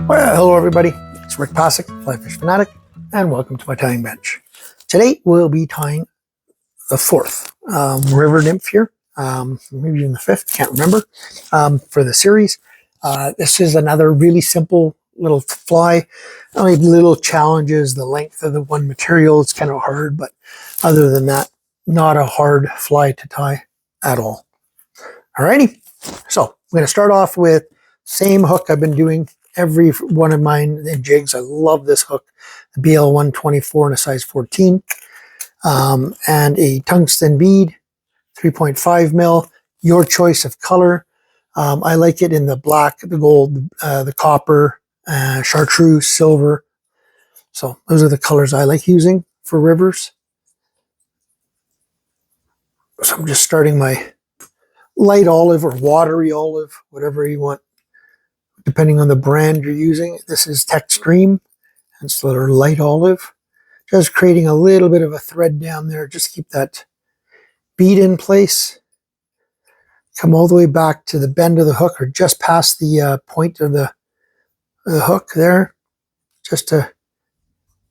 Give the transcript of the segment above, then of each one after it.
Well, hello everybody, it's Rick Passek, FlyFish Fanatic, and welcome to my tying bench. Today we'll be tying the fourth River Nymph here, maybe even the fifth, can't remember, for the series. This is another really simple little fly. Only little challenges, the length of the one material, it's kind of hard, but other than that, not a hard fly to tie at all. Alrighty, so I'm going to start off with same hook I've been doing every one of mine in jigs. I love this hook, the BL 124 in a size 14, and a tungsten bead, 3.5 mil. Your choice of color. I like it in the black, the gold, the copper, chartreuse, silver. So those are the colors I like using for rivers. So I'm just starting my light olive or watery olive, whatever you want, depending on the brand you're using. This is Textreme, and it's a little light olive. Just creating a little bit of a thread down there, just keep that bead in place. Come all the way back to the bend of the hook, or just past the point of the hook there, just to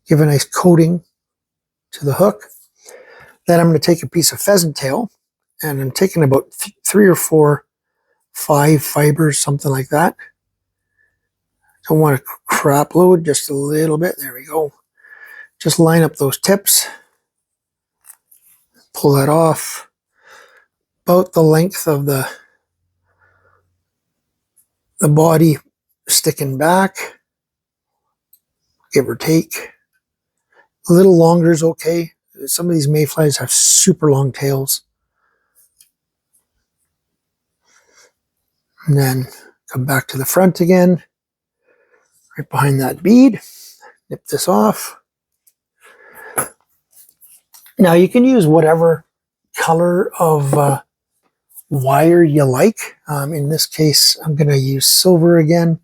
give a nice coating to the hook. Then I'm going to take a piece of pheasant tail, and I'm taking about 3 or 4, 5 fibers, something like that. Don't want to crap load, just a little bit. There we go. Just line up those tips. Pull that off. About the length of the body sticking back, give or take. A little longer is okay. Some of these mayflies have super long tails. And then come back to the front again, right behind that bead. Nip this off. Now you can use whatever color of wire you like. In this case, I'm going to use silver again.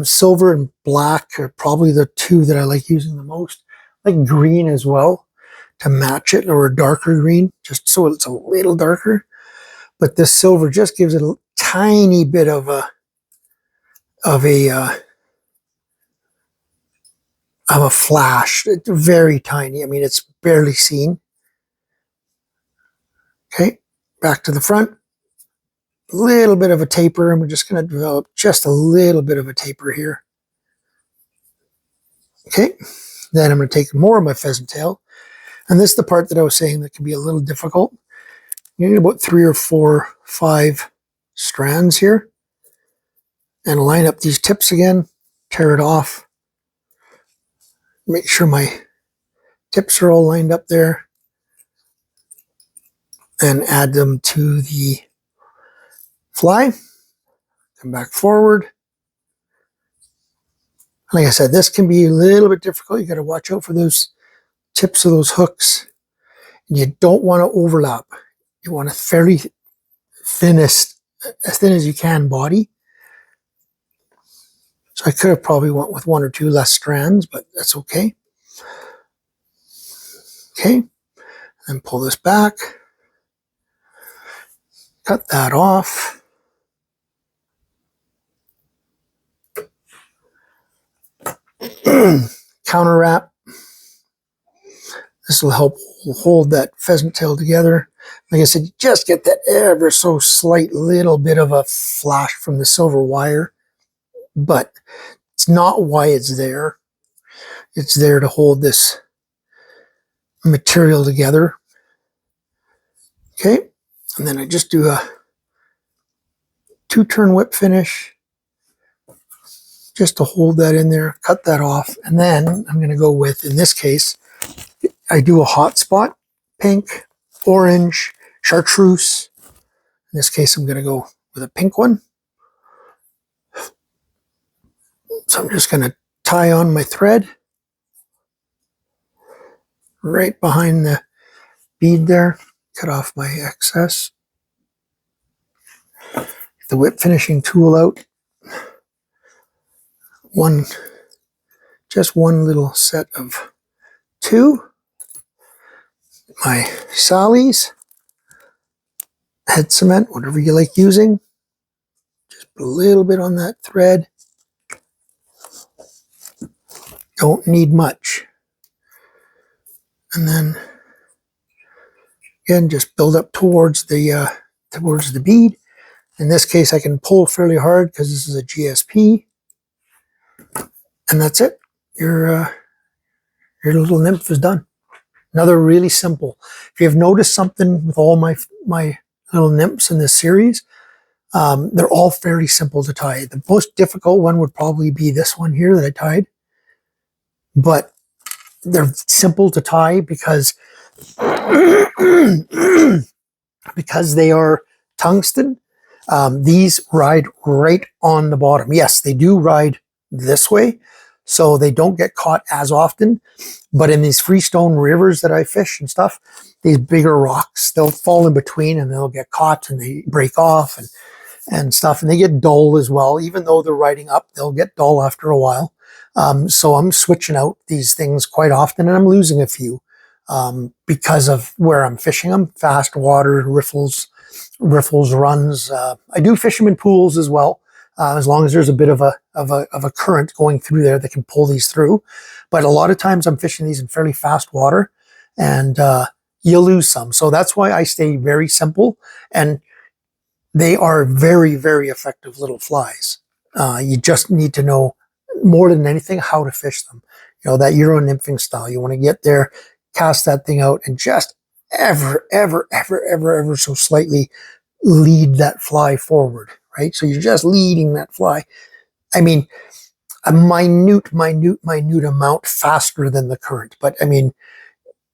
Silver and black are probably the two that I like using the most. I like green as well to match it, or a darker green, just so it's a little darker. But this silver just gives it a tiny bit of a flash. It's very tiny. I mean, it's barely seen. Okay, back to the front. A little bit of a taper, and we're just going to develop just a little bit of a taper here. Okay, then I'm going to take more of my pheasant tail, and this is the part that I was saying that can be a little difficult. You need about 3 or 4, 5 strands here, and line up these tips again, tear it off, make sure my tips are all lined up there, and add them to the fly. Come back forward. Like I said, this can be a little bit difficult. You got to watch out for those tips of those hooks. And you don't want to overlap. You want a fairly thinnest, as thin as you can body. So I could have probably went with 1 or 2 less strands, but that's okay. Okay, and pull this back. Cut that off. Counter wrap. This will help hold that pheasant tail together. Like I said, you just get that ever so slight little bit of a flash from the silver wire, but it's not why it's there. It's there to hold this material together. Okay, and then I just do a 2-turn whip finish just to hold that in there, cut that off, and then I'm going to go with, in this case, I do a hotspot, pink, orange, chartreuse. In this case, I'm going to go with a pink one. So I'm just going to tie on my thread right behind the bead there, cut off my excess. Get the whip finishing tool out. Just one little set of 2. My sallies, head cement, whatever you like using. Just a little bit on that thread. Don't need much. And then again, just build up towards the bead. In this case, I can pull fairly hard because this is a GSP, and that's it. Your little nymph is done. Another really simple. If you have noticed something with all my little nymphs in this series, they're all fairly simple to tie. The most difficult one would probably be this one here that I tied, but they're simple to tie because because they are tungsten. These ride right on the bottom. Yes, they do ride this way, so they don't get caught as often. But in these freestone rivers that I fish and stuff, these bigger rocks, they'll fall in between and they'll get caught and they break off and stuff. And they get dull as well. Even though they're riding up, they'll get dull after a while. So I'm switching out these things quite often, and I'm losing a few because of where I'm fishing them. Fast water, riffles, runs. I do fish them in pools as well, as long as there's a bit of a current going through there that can pull these through. But a lot of times I'm fishing these in fairly fast water, and you'll lose some. So that's why I stay very simple, and they are very, very effective little flies. You just need to know more than anything how to fish them. You know, that Euro nymphing style. You want to get there, cast that thing out, and just ever so slightly lead that fly forward, right? So you're just leading that fly. I mean, a minute amount faster than the current, but I mean,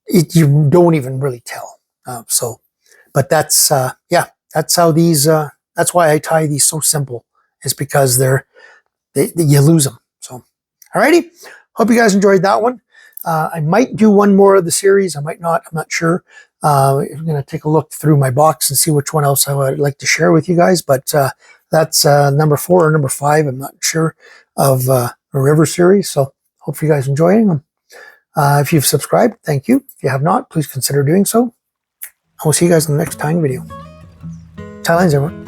you don't even really tell. But that's yeah, that's how these. That's why I tie these so simple. Is because you lose them. So, alrighty. Hope you guys enjoyed that one. I might do one more of the series. I might not. I'm not sure. I'm going to take a look through my box and see which one else I would like to share with you guys. But that's number 4 or number 5. I'm not sure of a river series. So hope you guys enjoying them. If you've subscribed, thank you. If you have not, please consider doing so. I will see you guys in the next tying video. Tie lines, everyone.